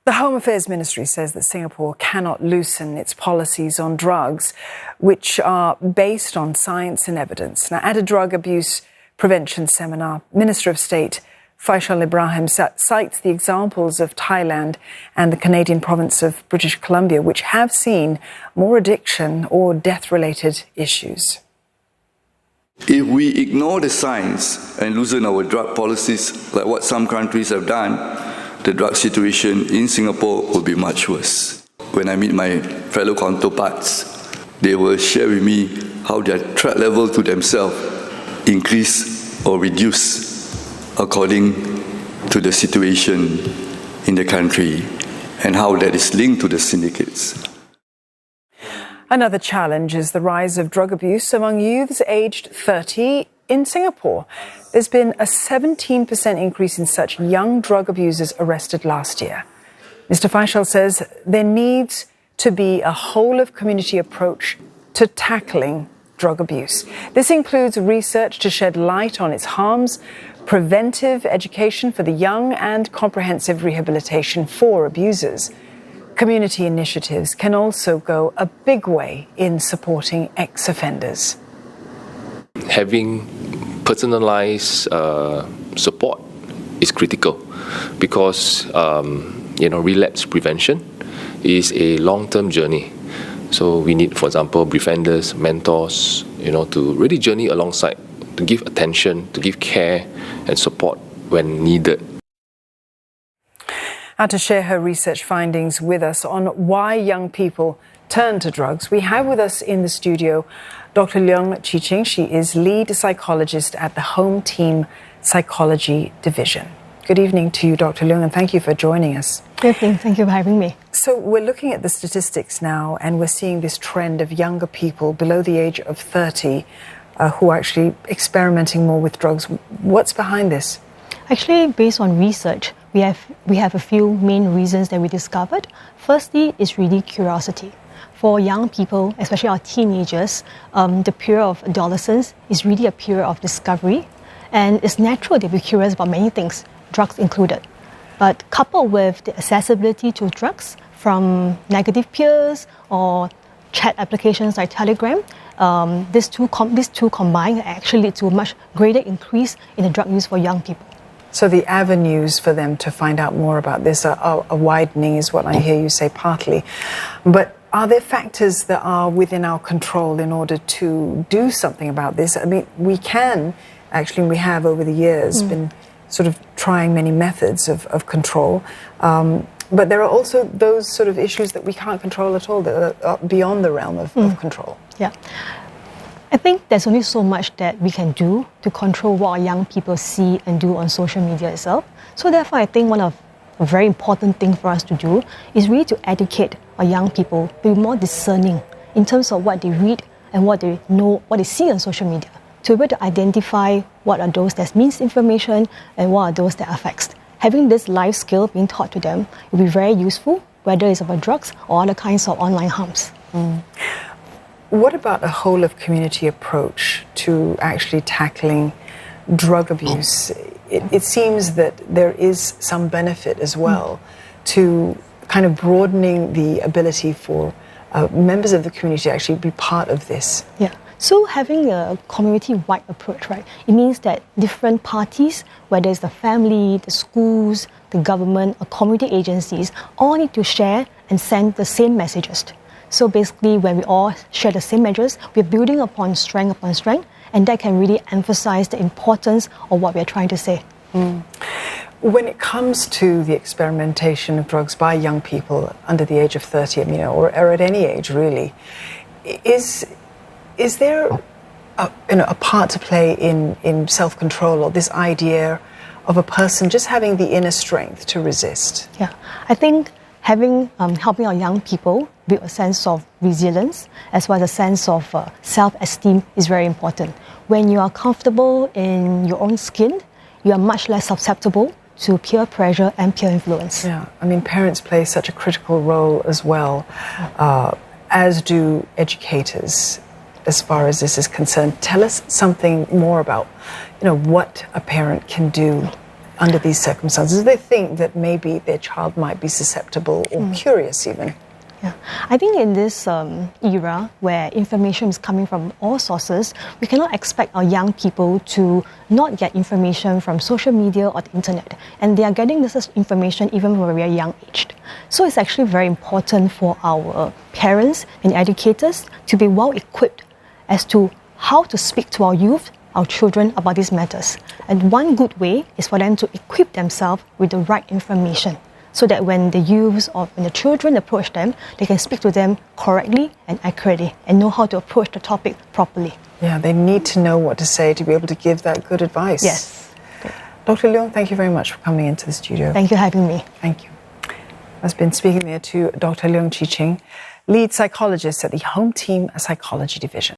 The Home Affairs Ministry says that Singapore cannot loosen its policies on drugs, which are based on science and evidence. Now, at a drug abuse prevention seminar, Minister of State Faishal Ibrahim cites the examples of Thailand and the Canadian province of British Columbia, which have seen more addiction or death-related issues. If we ignore the science and loosen our drug policies, like what some countries have done, the drug situation in Singapore will be much worse. When I meet my fellow counterparts, they will share with me how their threat level to themselves increase or reduce according to the situation in the country and how that is linked to the syndicates. Another challenge is the rise of drug abuse among youths aged 30 in Singapore. There's been a 17% increase in such young drug abusers arrested last year. Mr. Faishal says there needs to be a whole-of-community approach to tackling drug abuse. This includes research to shed light on its harms, preventive education for the young, and comprehensive rehabilitation for abusers. Community initiatives can also go a big way in supporting ex-offenders. Having personalized support is critical because relapse prevention is a long-term journey. So we need, for example, befrienders, mentors, to really journey alongside, to give attention, to give care and support when needed. And to share her research findings with us on why young people turn to drugs, we have with us in the studio Dr Leung Chi Ching. She is lead psychologist at the Home Team Psychology Division. Good evening to you, Dr Leung, and thank you for joining us. Good evening. Thank you for having me. So we're looking at the statistics now, and we're seeing this trend of younger people below the age of 30 who are actually experimenting more with drugs. What's behind this? Actually, based on research, we have a few main reasons that we discovered. Firstly, is really curiosity. For young people, especially our teenagers, the period of adolescence is really a period of discovery, and it's natural to be curious about many things, drugs included. But coupled with the accessibility to drugs from negative peers or chat applications like Telegram, these two combined actually lead to a much greater increase in the drug use for young people. So the avenues for them to find out more about this are widening, is what I hear you say partly. But are there factors that are within our control in order to do something about this? I mean, we have over the years been sort of trying many methods of control. But there are also those sort of issues that we can't control at all, that are beyond the realm of control. Yeah. I think there's only so much that we can do to control what our young people see and do on social media itself. So therefore, I think one of a very important thing for us to do is really to educate our young people, be more discerning in terms of what they read and what they know, what they see on social media, to be able to identify what are those that misinformation and what are those that are facts. Having this life skill being taught to them will be very useful, whether it's about drugs or other kinds of online harms. What about a whole-of-community approach to actually tackling drug abuse? It seems that there is some benefit as well to kind of broadening the ability for members of the community to actually be part of this. Yeah. So having a community-wide approach, right, it means that different parties, whether it's the family, the schools, the government, or community agencies, all need to share and send the same messages. So basically, when we all share the same measures, we're building upon strength, and that can really emphasize the importance of what we're trying to say. When it comes to the experimentation of drugs by young people under the age of 30, or at any age really, is there a part to play in self-control, or this idea of a person just having the inner strength to resist? Yeah, I think helping our young people build a sense of resilience as well as a sense of self-esteem is very important. When you are comfortable in your own skin, you are much less susceptible to peer pressure and peer influence. Yeah, I mean, parents play such a critical role as well, as do educators, as far as this is concerned. Tell us something more about, what a parent can do under these circumstances? They think that maybe their child might be susceptible or curious even. Yeah. I think in this era where information is coming from all sources, we cannot expect our young people to not get information from social media or the internet. And they are getting this information even from a very young age. So it's actually very important for our parents and educators to be well equipped as to how to speak to our youth, our children about these matters. And one good way is for them to equip themselves with the right information, so that when the youths or when the children approach them, they can speak to them correctly and accurately and know how to approach the topic properly. Yeah, they need to know what to say to be able to give that good advice. Yes. Dr. Leung, thank you very much for coming into the studio. Thank you for having me. Thank you. I've been speaking there to Dr. Leung Chi Ching, lead psychologist at the Home Team Psychology Division.